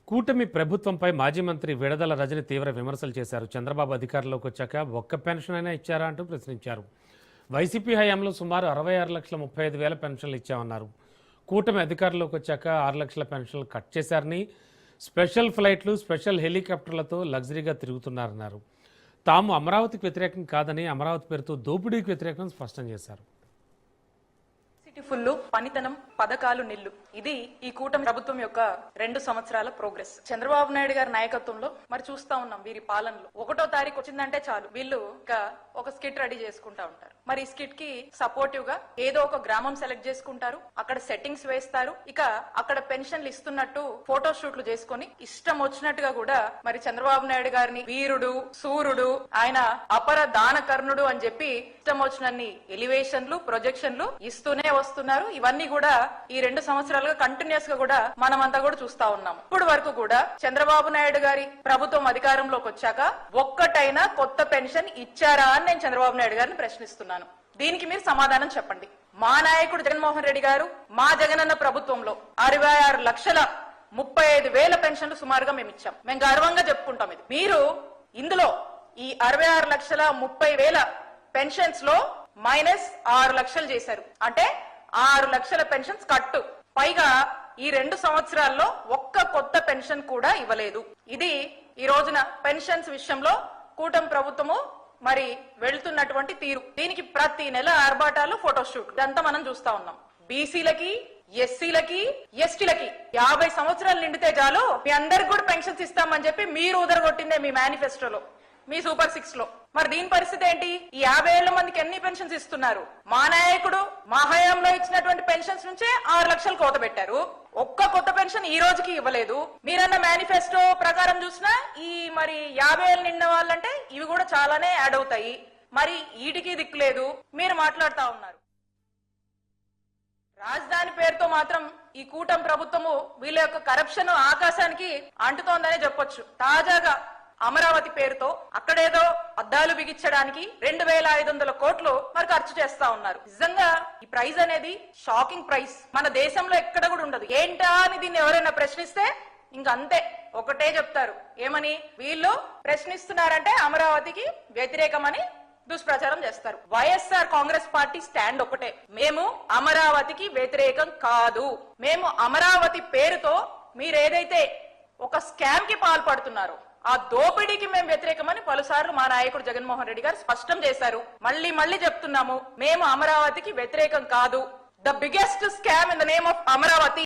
కూటమి ప్రభుత్వంపై మాజీ మంత్రి విడదల రజని తీవ్ర విమర్శలు చేశారు. చంద్రబాబు అధికారంలోకి వచ్చాక ఒక్క పెన్షన్ అయినా ఇచ్చారా అంటూ ప్రశ్నించారు. వైసీపీ హయాంలో సుమారు 66,35,000 పెన్షన్లు ఇచ్చామన్నారు. కూటమి అధికారంలోకి వచ్చాక 6 లక్షల పెన్షన్లు కట్ చేశారని, స్పెషల్ ఫ్లైట్లు, స్పెషల్ హెలికాప్టర్లతో లగ్జరీగా తిరుగుతున్నారన్నారు. తాము అమరావతికి వ్యతిరేకం కాదని, అమరావతి పేరుతో దోపిడీకి వ్యతిరేకం స్పష్టం చేశారు. ఫుల్లు పనితనం పథకాలు నిల్లు ఇది ఈ కూటమి ప్రభుత్వం యొక్క 2 సంవత్సరాల ప్రోగ్రెస్. చంద్రబాబు నాయుడు గారి నాయకత్వంలో మరి చూస్తా ఉన్నాం. వీరి పాలనలో 1వ తారీఖు వచ్చిందంటే చాలు వీళ్ళు ఒక స్కిట్ రెడీ చేసుకుంటా ఉంటారు. మరి ఈ స్కిట్ కి సపోర్టివ్ గా ఏదో ఒక గ్రామం సెలెక్ట్ చేసుకుంటారు, అక్కడ సెట్టింగ్స్ వేస్తారు, ఇక అక్కడ పెన్షన్లు ఇస్తున్నట్టు ఫోటో షూట్లు చేసుకుని ఇష్టం వచ్చినట్టుగా కూడా మరి చంద్రబాబు నాయుడు గారిని వీరుడు, సూర్యుడు, ఆయన అపర దానకర్ణుడు అని చెప్పి ఇష్టం వచ్చినన్ని ఎలివేషన్లు, ప్రొజెక్షన్లు ఇస్తూనే వస్తున్నారు. ఇవన్నీ కూడా ఈ 2 సంవత్సరాలుగా కంటిన్యూస్ గా కూడా మనమంతా కూడా చూస్తా ఉన్నాం. ఇప్పుడు వరకు కూడా చంద్రబాబు నాయుడు గారి ప్రభుత్వం అధికారంలోకి వచ్చాక ఒక్కటైనా కొత్త పెన్షన్ ఇచ్చారా అని నేను చంద్రబాబు నాయుడు గారిని ప్రశ్నిస్తున్నాను. దీనికి మీరు సమాధానం చెప్పండి. మా నాయకుడు జగన్మోహన్ రెడ్డి గారు మా జగనన్న ప్రభుత్వంలో 66,35,000 పెన్షన్లు సుమారుగా మేము ఇచ్చాం. మేము గర్వంగా చెప్పుకుంటాం. ఇది మీరు ఇందులో ఈ 66,30,000 పెన్షన్స్ లో -6 లక్షలు చేశారు. అంటే 6 లక్షల పెన్షన్స్ కట్టు. పైగా ఈ 2 సంవత్సరాల్లో ఒక్క కొత్త పెన్షన్ కూడా ఇవ్వలేదు. ఇది ఈ రోజున పెన్షన్స్ విషయంలో కూటమి ప్రభుత్వము మరి వెళ్తున్నటువంటి తీరు. దీనికి ప్రతి నెల ఆర్భాటాలు, ఫోటోషూట్ ఇదంతా మనం చూస్తా ఉన్నాం. బీసీలకి, ఎస్సీలకి, ఎస్టీలకి 50 సంవత్సరాలు నిండితే చాలు మీ అందరికి కూడా పెన్షన్స్ ఇస్తామని చెప్పి మీరు ఉదరగొట్టిందే మీ మేనిఫెస్టోలో, మీ సూపర్ 6 లో. మరి దీని పరిస్థితి ఏంటి? ఈ 50,000 మందికి ఎన్ని పెన్షన్స్ ఇస్తున్నారు? మా నాయకుడు మా హయాంలో ఇచ్చినటువంటి పెన్షన్స్ నుంచే 6 లక్షలు కోత పెట్టారు. ఒక్క కొత్త పెన్షన్ ఈ రోజుకి ఇవ్వలేదు. మీరన్న మేనిఫెస్టో ప్రకారం చూసినా ఈ మరి 50,000 నిండిన వాళ్ళంటే ఇవి కూడా చాలానే యాడ్ అవుతాయి. మరి వీటికి దిక్కులేదు, మీరు మాట్లాడుతా ఉన్నారు. రాజధాని పేరుతో మాత్రం ఈ కూటమి ప్రభుత్వము వీళ్ళ యొక్క కరప్షన్ ఆకాశానికి అంటుతోందనే చెప్పొచ్చు. తాజాగా అమరావతి పేరుతో అక్కడేదో అద్దాలు బిగించడానికి 2,500 కోట్లు మరి ఖర్చు చేస్తా ఉన్నారు. నిజంగా ఈ ప్రైజ్ అనేది షాకింగ్ ప్రైస్. మన దేశంలో ఎక్కడ కూడా ఉండదు. ఏంటా అని దీన్ని ఎవరైనా ప్రశ్నిస్తే ఇంకంతే ఒకటే చెప్తారు. ఏమని? వీళ్ళు ప్రశ్నిస్తున్నారంటే అమరావతికి వ్యతిరేకమని దుష్ప్రచారం చేస్తారు. వైఎస్ఆర్ కాంగ్రెస్ పార్టీ స్టాండ్ ఒకటే, మేము అమరావతికి వ్యతిరేకం కాదు. మేము అమరావతి పేరుతో మీరేదైతే ఒక స్కామ్ కి పాల్పడుతున్నారో ఆ దోపిడీకి మేము వ్యతిరేకమని పలుసార్లు మా నాయకుడు జగన్మోహన్ రెడ్డి గారు స్పష్టం చేశారు. మళ్ళీ చెప్తున్నాము, మేము అమరావతికి వ్యతిరేకం కాదు. The biggest scam in the name of Amaravati